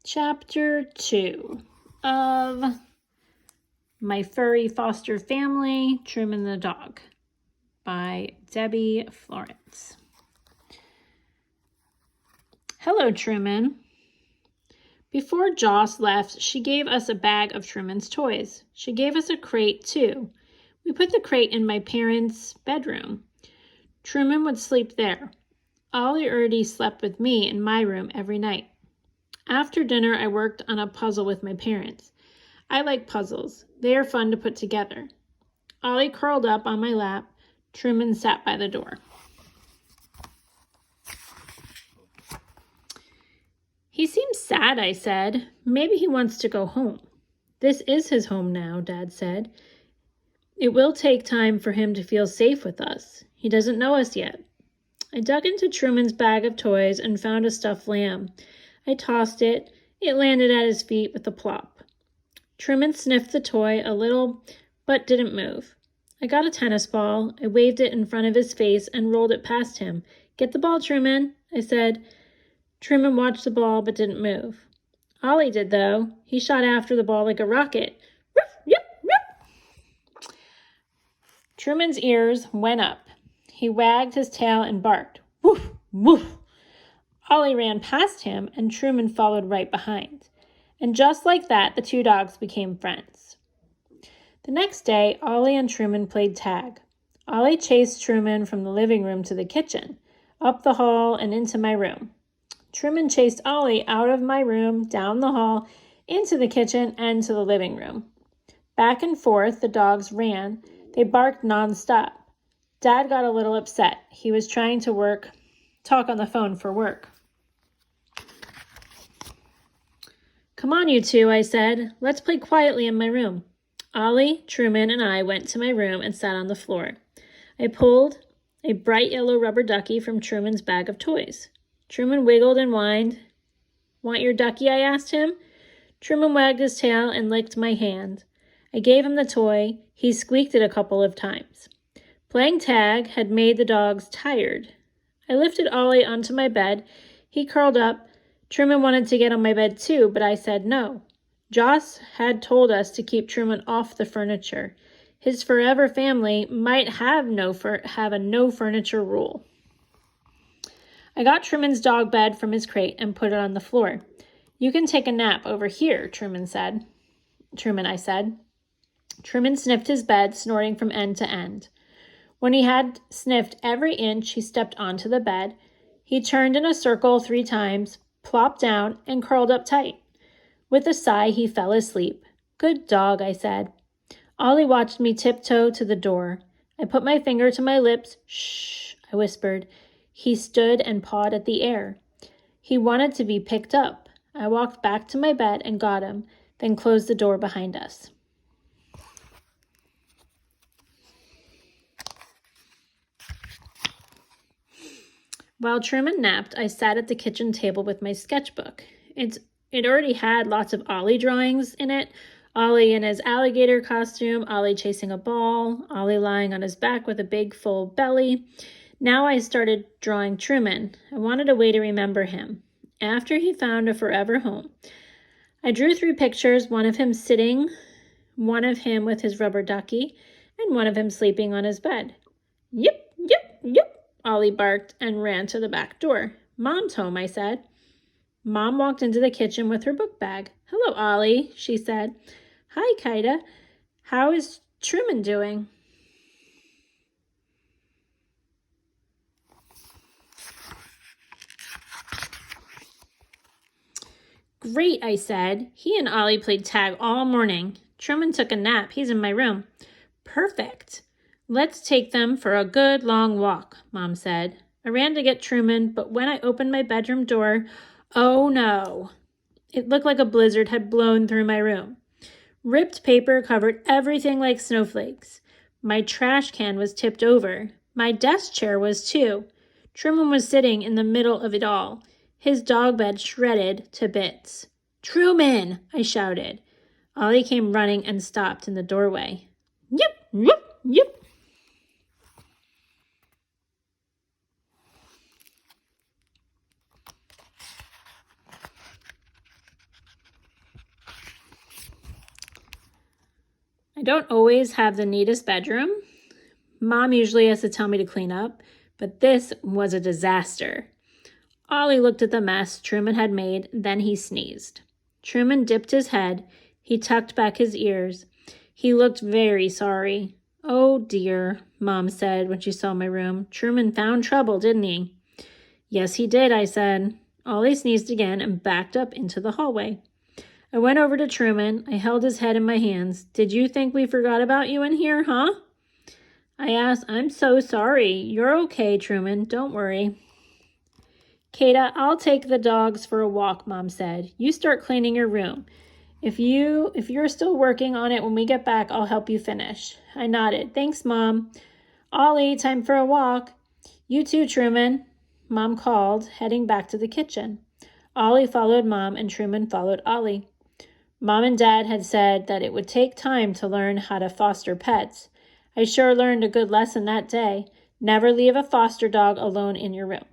Chapter 2 of My Furry Foster Family, Truman the Dog by Debbie Florence. Hello, Truman. Before Joss left, she gave us a bag of Truman's toys. She gave us a crate, too. We put the crate in my parents' bedroom. Truman would sleep there. Ollie already slept with me in my room every night. After dinner, I worked on a puzzle with my parents. I like puzzles. They are fun to put together. Ollie curled up on my lap. Truman sat by the door. He seems sad, I said. Maybe he wants to go home. This is his home now, Dad said. It will take time for him to feel safe with us. He doesn't know us yet. I dug into Truman's bag of toys and found a stuffed lamb. I tossed it. It landed at his feet with a plop. Truman sniffed the toy a little, but didn't move. I got a tennis ball. I waved it in front of his face and rolled it past him. Get the ball, Truman, I said. Truman watched the ball but didn't move. Ollie did, though. He shot after the ball like a rocket. Ruff, yip, yip. Truman's ears went up. He wagged his tail and barked. Woof, woof. Ollie ran past him, and Truman followed right behind. And just like that, the two dogs became friends. The next day, Ollie and Truman played tag. Ollie chased Truman from the living room to the kitchen, up the hall and into my room. Truman chased Ollie out of my room, down the hall, into the kitchen, and to the living room. Back and forth, the dogs ran. They barked nonstop. Dad got a little upset. He was trying to talk on the phone for work. Come on, you two, I said. Let's play quietly in my room. Ollie, Truman, and I went to my room and sat on the floor. I pulled a bright yellow rubber ducky from Truman's bag of toys. Truman wiggled and whined. Want your ducky? I asked him. Truman wagged his tail and licked my hand. I gave him the toy. He squeaked it a couple of times. Playing tag had made the dogs tired. I lifted Ollie onto my bed. He curled up. Truman wanted to get on my bed too, but I said no. Joss had told us to keep Truman off the furniture. His forever family might have a no furniture rule. I got Truman's dog bed from his crate and put it on the floor. You can take a nap over here, Truman, I said. Truman sniffed his bed, snorting from end to end. When he had sniffed every inch, he stepped onto the bed. He turned in a circle 3 times, plopped down, and curled up tight. With a sigh, he fell asleep. Good dog, I said. Ollie watched me tiptoe to the door. I put my finger to my lips. Shh, I whispered. He stood and pawed at the air. He wanted to be picked up. I walked back to my bed and got him, then closed the door behind us. While Truman napped, I sat at the kitchen table with my sketchbook. It already had lots of Ollie drawings in it. Ollie in his alligator costume, Ollie chasing a ball, Ollie lying on his back with a big full belly. Now I started drawing Truman. I wanted a way to remember him. After he found a forever home. I drew 3 pictures, one of him sitting, one of him with his rubber ducky, and one of him sleeping on his bed. Yip, yip, yip. Ollie barked and ran to the back door. Mom's home, I said. Mom walked into the kitchen with her book bag. Hello, Ollie, she said. Hi, Kaida. How is Truman doing? Great, I said. He and Ollie played tag all morning. Truman took a nap. He's in my room. Perfect. Let's take them for a good long walk, Mom said. I ran to get Truman, but when I opened my bedroom door, oh no. It looked like a blizzard had blown through my room. Ripped paper covered everything like snowflakes. My trash can was tipped over. My desk chair was too. Truman was sitting in the middle of it all, his dog bed shredded to bits. Truman, I shouted. Ollie came running and stopped in the doorway. Yip, yip, yip. I don't always have the neatest bedroom. Mom usually has to tell me to clean up, but this was a disaster. Ollie looked at the mess Truman had made, then he sneezed. Truman dipped his head. He tucked back his ears. He looked very sorry. Oh dear, Mom said when she saw my room. Truman found trouble, didn't he? Yes, he did, I said. Ollie sneezed again and backed up into the hallway. I went over to Truman. I held his head in my hands. Did you think we forgot about you in here, huh? I asked. I'm so sorry. You're okay, Truman. Don't worry. Kata, I'll take the dogs for a walk, Mom said. You start cleaning your room. If you're still working on it when we get back, I'll help you finish. I nodded. Thanks, Mom. Ollie, time for a walk. You too, Truman, Mom called, heading back to the kitchen. Ollie followed Mom and Truman followed Ollie. Mom and Dad had said that it would take time to learn how to foster pets. I sure learned a good lesson that day. Never leave a foster dog alone in your room.